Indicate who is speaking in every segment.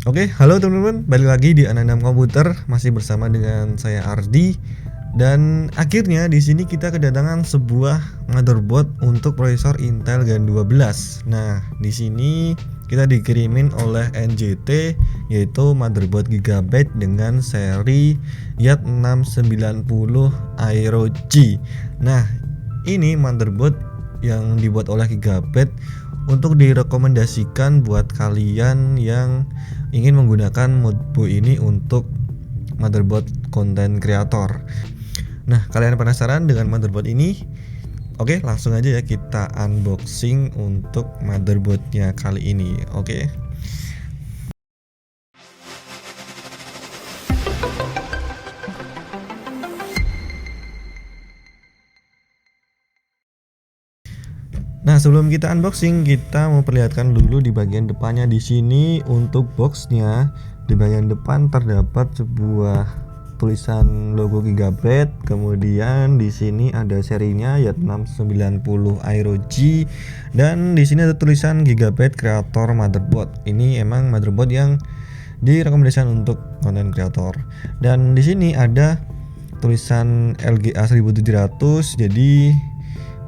Speaker 1: Oke, halo teman-teman, balik lagi di Anandam Komputer, masih bersama dengan saya Ardi. Dan akhirnya di sini kita kedatangan sebuah motherboard untuk prosesor Intel Gen 12. Nah, di sini kita dikirimin oleh NJT, yaitu motherboard Gigabyte dengan seri YAT690 Aero G. Nah, ini motherboard yang dibuat oleh Gigabyte untuk direkomendasikan buat kalian yang ingin menggunakan motherboard ini untuk motherboard content creator. Nah, kalian penasaran dengan motherboard ini? Oke, langsung aja ya kita unboxing untuk motherboardnya kali ini. Oke. Nah, sebelum kita unboxing, kita memperlihatkan dulu di bagian depannya. Di sini untuk boxnya, di bagian depan terdapat sebuah tulisan logo Gigabyte. Kemudian di sini ada serinya YAT690 Aero G, dan di sini ada tulisan Gigabyte Creator Motherboard. Ini emang motherboard yang direkomendasikan untuk konten kreator. Dan di sini ada tulisan LGA 1700. Jadi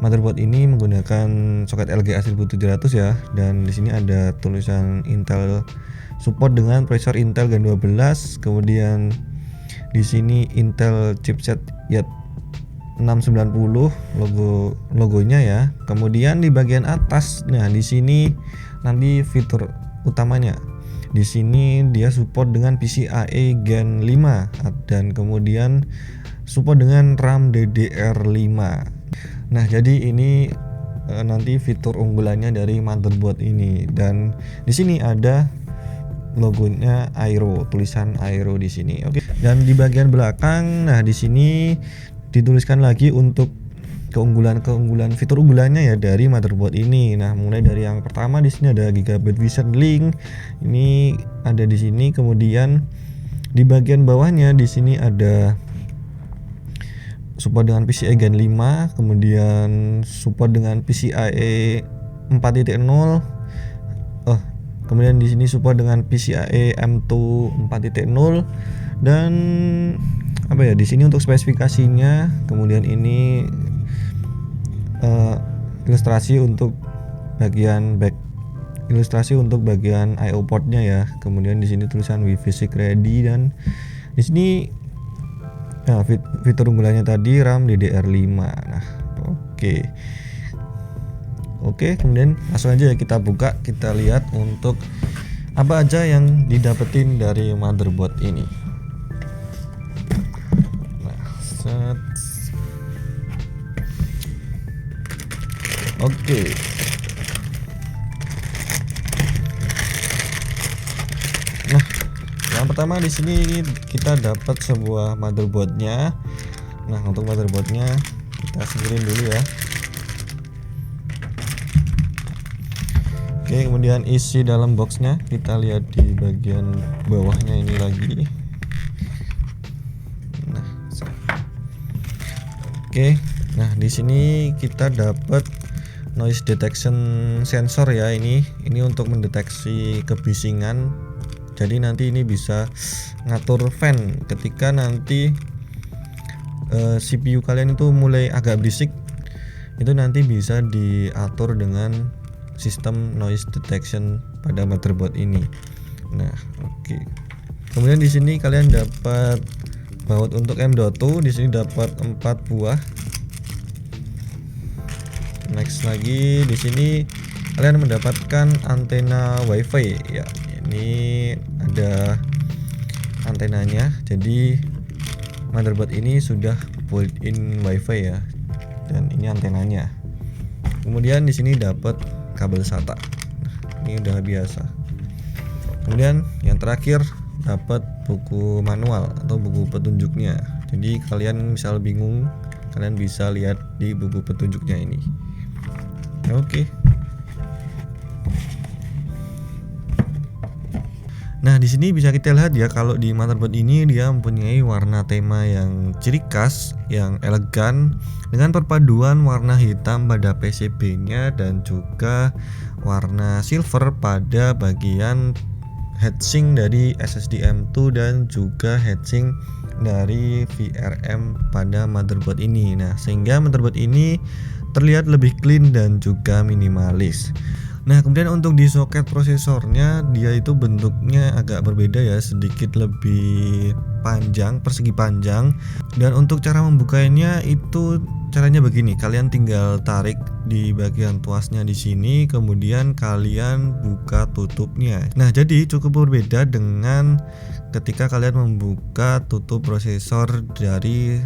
Speaker 1: motherboard ini menggunakan soket LGA 1700 ya, dan di sini ada tulisan Intel support dengan prosesor Intel Gen 12. Kemudian di sini Intel chipset YAT690 logonya ya. Kemudian di bagian atas, nah di sini nanti fitur utamanya. Di sini dia support dengan PCIe Gen 5 dan kemudian support dengan RAM DDR5. Nah, jadi ini nanti fitur unggulannya dari motherboard ini. Dan di sini ada logonya Aero, tulisan Aero di sini. Oke. Dan di bagian belakang, nah di sini dituliskan lagi untuk keunggulan fitur unggulannya ya dari motherboard ini. Nah, mulai dari yang pertama di sini ada Gigabyte Vision Link. Ini ada di sini. Kemudian di bagian bawahnya di sini ada support dengan PCIe Gen 5, kemudian support dengan PCIe 4.0. Kemudian di sini support dengan PCIe M2 4.0, dan apa ya, di sini untuk spesifikasinya. Kemudian ini ilustrasi untuk bagian I/O portnya ya. Kemudian di sini tulisan Wi-Fi 6 ready, dan di sini fitur unggulannya tadi RAM DDR5. Nah, Oke, kemudian langsung aja ya kita buka, kita lihat untuk apa aja yang didapetin dari motherboard ini. Nah, Oke. Nah, yang pertama di sini kita dapat sebuah motherboardnya. Nah, untuk motherboardnya kita singkirin dulu ya. Oke, kemudian isi dalam boxnya kita lihat di bagian bawahnya ini lagi. Nah, nah di sini kita dapat noise detection sensor ya. Ini untuk mendeteksi kebisingan. Jadi nanti ini bisa ngatur fan ketika nanti CPU kalian itu mulai agak berisik. Itu nanti bisa diatur dengan sistem noise detection pada motherboard ini. Nah, kemudian di sini kalian dapat baut untuk M.2. Di sini dapat 4 buah. Next lagi di sini kalian mendapatkan antena WiFi ya. Ini ada antenanya. Jadi motherboard ini sudah built-in WiFi ya. Dan ini antenanya. Kemudian di sini dapat kabel SATA. Ini udah biasa. Kemudian yang terakhir dapat buku manual atau buku petunjuknya. Jadi kalian misal bingung, kalian bisa lihat di buku petunjuknya ini. Oke. Nah, di sini bisa kita lihat ya, kalau di motherboard ini dia mempunyai warna tema yang ciri khas, yang elegan, dengan perpaduan warna hitam pada PCB-nya dan juga warna silver pada bagian heatsink dari SSD M2 dan juga heatsink dari VRM pada motherboard ini. Nah, sehingga motherboard ini terlihat lebih clean dan juga minimalis. Nah, kemudian untuk di soket prosesornya, dia itu bentuknya agak berbeda ya, sedikit lebih panjang, persegi panjang. Dan untuk cara membukanya itu caranya begini, kalian tinggal tarik di bagian tuasnya di sini, kemudian kalian buka tutupnya. Nah, jadi cukup berbeda dengan ketika kalian membuka tutup prosesor dari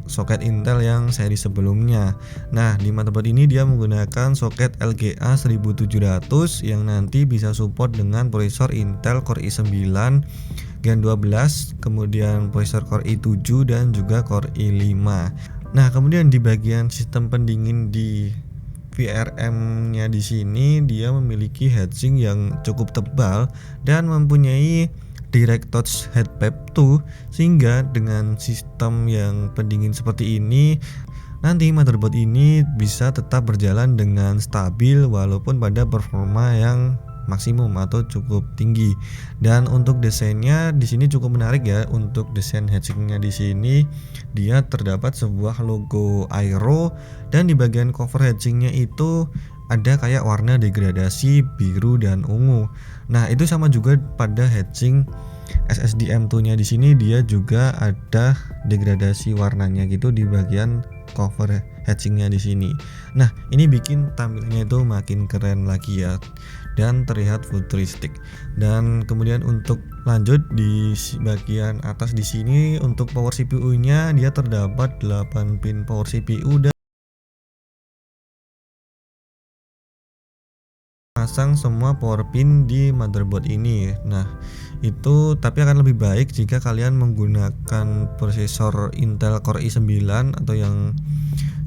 Speaker 1: soket Intel yang seri sebelumnya. Nah, di motherboard ini dia menggunakan soket LGA 1700 yang nanti bisa support dengan prosesor Intel Core i9 Gen 12, kemudian prosesor Core i7 dan juga Core i5. Nah, kemudian di bagian sistem pendingin di VRM-nya di sini dia memiliki heatsink yang cukup tebal dan mempunyai Direct Touch Heat Pipe 2, sehingga dengan sistem yang pendingin seperti ini nanti motherboard ini bisa tetap berjalan dengan stabil walaupun pada performa yang maksimum atau cukup tinggi. Dan untuk desainnya di sini cukup menarik ya. Untuk desain heatsinknya di sini dia terdapat sebuah logo Aero dan di bagian cover heatsinknya itu ada kayak warna degradasi biru dan ungu. Nah, itu sama juga pada heatsink SSD M2 nya di sini, dia juga ada degradasi warnanya gitu di bagian cover heatsinknya di sini. Nah, ini bikin tampilannya itu makin keren lagi ya dan terlihat futuristik. Dan kemudian untuk lanjut di bagian atas di sini untuk power CPU-nya dia terdapat 8 pin power CPU dan pasang semua power pin di motherboard ini. Nah, itu tapi akan lebih baik jika kalian menggunakan prosesor Intel Core i9 atau yang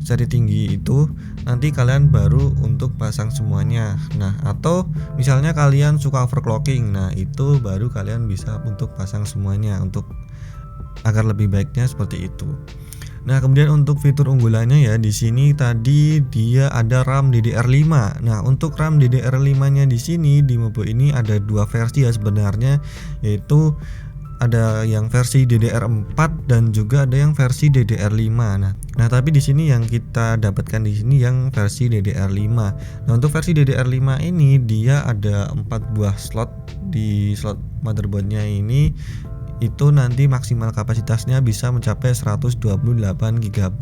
Speaker 1: seri tinggi itu, nanti kalian baru untuk pasang semuanya. Nah, atau misalnya kalian suka overclocking, nah itu baru kalian bisa untuk pasang semuanya untuk agar lebih baiknya seperti itu. Nah, kemudian untuk fitur unggulannya ya, di sini tadi dia ada RAM DDR5. Nah, untuk RAM DDR5-nya di sini di Mobo ini ada dua versi ya sebenarnya, yaitu ada yang versi DDR4 dan juga ada yang versi DDR5. Nah, tapi di sini yang kita dapatkan di sini yang versi DDR5. Nah, untuk versi DDR5 ini dia ada 4 buah slot di slot motherboardnya ini. Itu nanti maksimal kapasitasnya bisa mencapai 128 GB.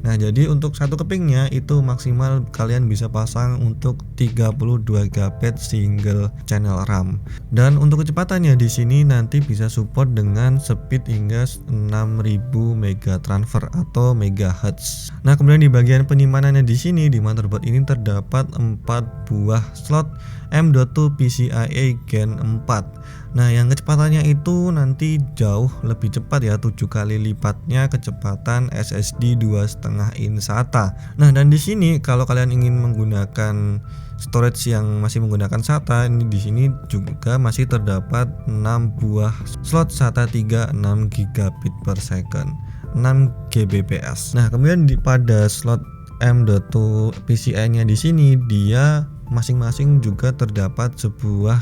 Speaker 1: Nah, jadi untuk satu kepingnya itu maksimal kalian bisa pasang untuk 32 GB single channel RAM. Dan untuk kecepatannya di sini nanti bisa support dengan speed hingga 6000 mega transfer atau megahertz. Nah, kemudian di bagian penyimpanannya di sini di motherboard ini terdapat 4 buah slot M.2 PCIe Gen 4. Nah, yang kecepatannya itu nanti jauh lebih cepat ya, 7 kali lipatnya kecepatan SSD 2,5 in SATA. Nah, dan di sini kalau kalian ingin menggunakan storage yang masih menggunakan SATA, ini di sini juga masih terdapat 6 buah slot SATA 3 6 gigabit per second, 6 Gbps. Nah, kemudian pada slot M.2 PCIe-nya di sini dia masing-masing juga terdapat sebuah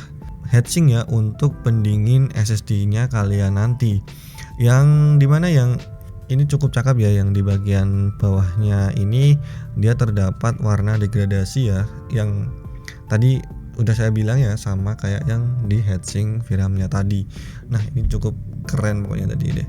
Speaker 1: heatsink ya untuk pendingin SSD-nya kalian nanti. Yang dimana yang ini cukup cakep ya, yang di bagian bawahnya ini dia terdapat warna degradasi ya, yang tadi udah saya bilang ya sama kayak yang di heatsink VRAM-nya tadi. Nah, ini cukup keren pokoknya tadi deh.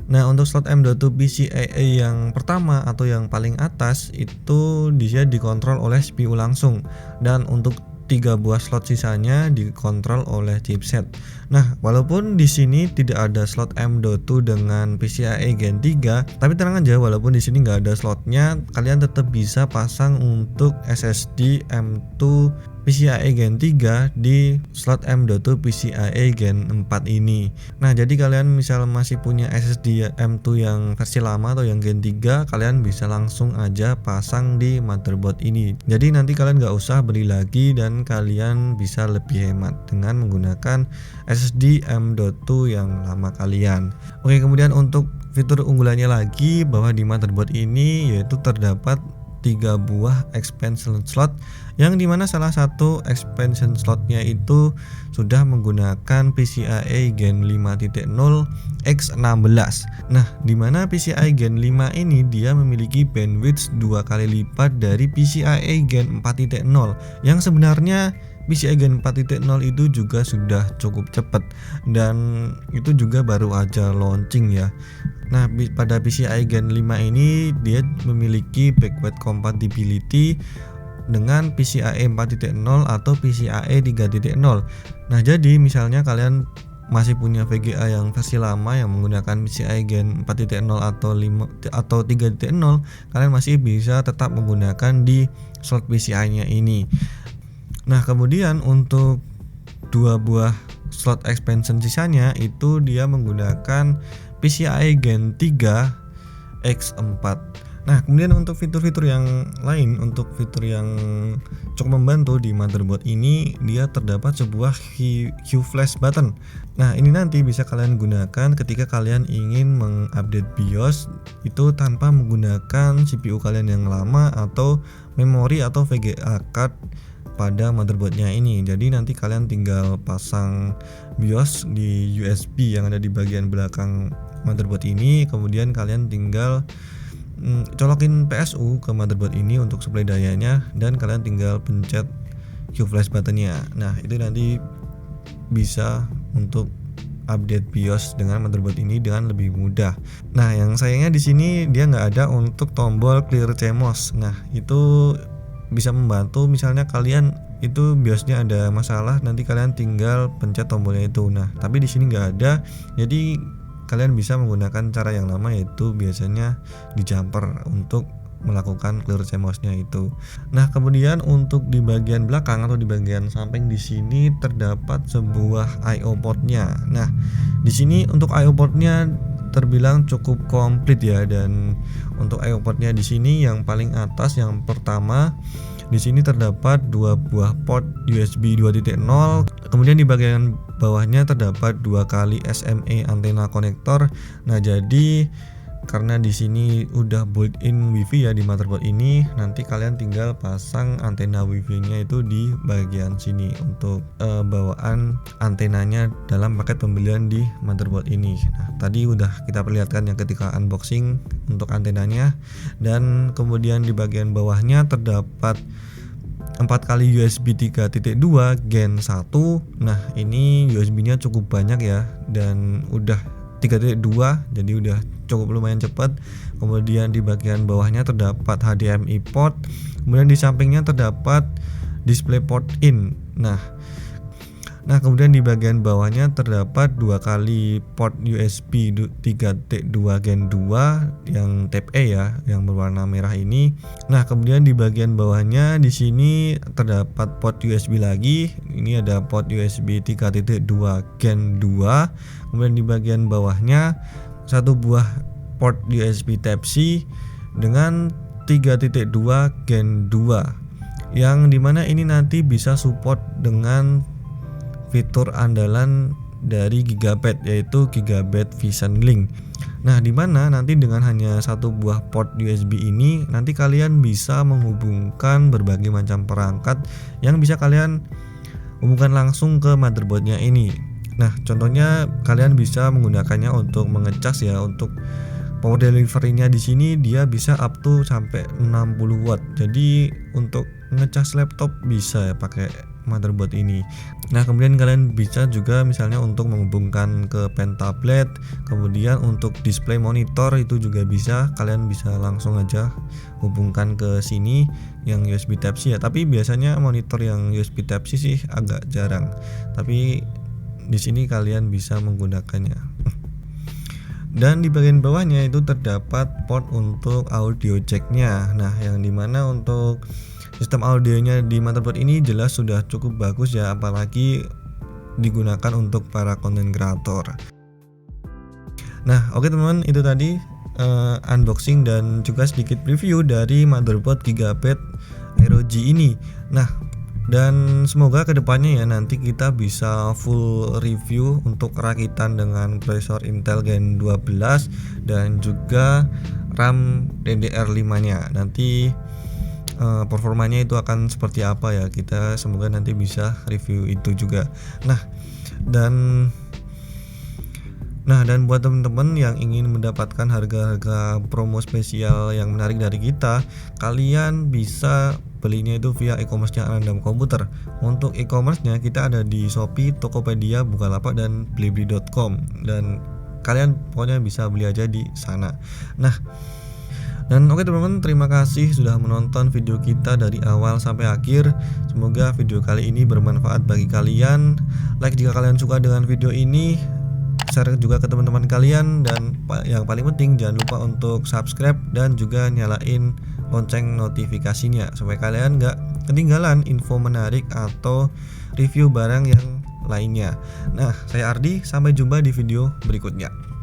Speaker 1: Nah, untuk slot M.2 PCIe yang pertama atau yang paling atas itu dia dikontrol oleh CPU langsung, dan untuk 3 buah slot sisanya dikontrol oleh chipset. Nah, walaupun di sini tidak ada slot M.2 dengan PCIe Gen 3, tapi tenang aja, walaupun di sini nggak ada slotnya, kalian tetap bisa pasang untuk SSD M.2 PCIe Gen 3 di slot M.2 PCIe Gen 4 ini. Nah, jadi kalian misal masih punya SSD M.2 yang versi lama atau yang Gen 3, kalian bisa langsung aja pasang di motherboard ini. Jadi nanti kalian nggak usah beli lagi dan kalian bisa lebih hemat dengan menggunakan SSD M.2 yang lama kalian. Oke, kemudian untuk fitur unggulannya lagi bahwa di motherboard ini yaitu terdapat 3 buah expansion slot, yang dimana salah satu expansion slotnya itu sudah menggunakan PCIe Gen 5.0 X16. Nah, dimana PCIe Gen 5 ini dia memiliki bandwidth 2 kali lipat dari PCIe Gen 4.0, yang sebenarnya PCIe Gen 4.0 itu juga sudah cukup cepat dan itu juga baru aja launching ya. Nah, pada PCIe Gen 5 ini dia memiliki backward compatibility dengan PCIe 4.0 atau PCIe 3.0. Nah, jadi misalnya kalian masih punya VGA yang versi lama yang menggunakan PCIe Gen 4.0 atau 3.0, kalian masih bisa tetap menggunakan di slot PCI-nya ini. Nah, kemudian untuk 2 buah slot expansion sisanya itu dia menggunakan PCIe Gen 3 X4. Nah, kemudian untuk fitur-fitur yang lain, untuk fitur yang cukup membantu di motherboard ini, dia terdapat sebuah Q-Flash button. Nah, ini nanti bisa kalian gunakan ketika kalian ingin mengupdate BIOS itu tanpa menggunakan CPU kalian yang lama atau memori atau VGA card pada motherboardnya ini. Jadi nanti kalian tinggal pasang BIOS di USB yang ada di bagian belakang motherboard ini, kemudian kalian tinggal colokin PSU ke motherboard ini untuk suplai dayanya, dan kalian tinggal pencet Q-Flash buttonnya. Nah, itu nanti bisa untuk update BIOS dengan motherboard ini dengan lebih mudah. Nah, yang sayangnya di sini dia nggak ada untuk tombol clear CMOS. Nah, itu bisa membantu misalnya kalian itu BIOSnya ada masalah, nanti kalian tinggal pencet tombolnya itu. Nah, tapi di sini nggak ada, jadi kalian bisa menggunakan cara yang lama, yaitu biasanya di jumper untuk melakukan clear CMOS-nya itu. Nah, kemudian untuk di bagian belakang atau di bagian samping di sini terdapat sebuah I/O port-nya. Nah, di sini untuk I/O port-nya terbilang cukup komplit ya, dan untuk I/O port-nya di sini yang paling atas yang pertama di sini terdapat 2 buah port USB 2.0, kemudian di bagian bawahnya terdapat 2 kali SMA antena konektor. Nah, jadi karena di sini udah built-in WiFi ya di motherboard ini, nanti kalian tinggal pasang antena WiFi-nya itu di bagian sini untuk bawaan antenanya dalam paket pembelian di motherboard ini. Nah, tadi udah kita perlihatkan yang ketika unboxing untuk antenanya, dan kemudian di bagian bawahnya terdapat 4 kali USB 3.2 Gen 1. Nah, ini USB-nya cukup banyak ya, dan udah 3.2, jadi udah cukup lumayan cepat. Kemudian di bagian bawahnya terdapat HDMI port, kemudian di sampingnya terdapat DisplayPort in. Nah, kemudian di bagian bawahnya terdapat 2 kali port USB 3.2 Gen 2 yang Type A ya, yang berwarna merah ini. Nah, kemudian di bagian bawahnya di sini terdapat port USB lagi. Ini ada port USB 3.2 Gen 2. Kemudian di bagian bawahnya 1 buah port USB Type C dengan 3.2 Gen 2, yang dimana ini nanti bisa support dengan fitur andalan dari Gigabyte, yaitu Gigabyte Vision Link. Nah, dimana nanti dengan hanya 1 buah port USB ini nanti kalian bisa menghubungkan berbagai macam perangkat yang bisa kalian hubungkan langsung ke motherboardnya ini. Nah, contohnya kalian bisa menggunakannya untuk mengecas ya. Untuk power delivery-nya di sini dia bisa up to sampai 60 watt. Jadi untuk ngecas laptop bisa ya pakai motherboard ini. Nah, kemudian kalian bisa juga misalnya untuk menghubungkan ke pen tablet, kemudian untuk display monitor itu juga bisa, kalian bisa langsung aja hubungkan ke sini yang USB Type C ya. Tapi biasanya monitor yang USB Type C sih agak jarang. Tapi di sini kalian bisa menggunakannya. Dan di bagian bawahnya itu terdapat port untuk audio jack-nya. Nah, yang dimana untuk sistem audionya di motherboard ini jelas sudah cukup bagus ya, apalagi digunakan untuk para content creator. Nah, oke teman-teman, itu tadi unboxing dan juga sedikit review dari motherboard Gigabyte ROG ini. Nah, dan semoga kedepannya ya nanti kita bisa full review untuk rakitan dengan prosesor Intel Gen 12 dan juga RAM DDR5 nya. Nanti performanya itu akan seperti apa ya. Kita semoga nanti bisa review itu juga. Dan buat teman-teman yang ingin mendapatkan harga-harga promo spesial yang menarik dari kita, kalian bisa belinya itu via e-commerce-nya Anandam Komputer. Untuk e-commerce-nya kita ada di Shopee, Tokopedia, Bukalapak, dan blibli.com, dan kalian pokoknya bisa beli aja di sana. Dan oke teman-teman, terima kasih sudah menonton video kita dari awal sampai akhir. Semoga video kali ini bermanfaat bagi kalian. Like jika kalian suka dengan video ini, share juga ke teman-teman kalian, dan yang paling penting jangan lupa untuk subscribe dan juga nyalain lonceng notifikasinya supaya kalian nggak ketinggalan info menarik atau review barang yang lainnya. Saya Ardi, sampai jumpa di video berikutnya.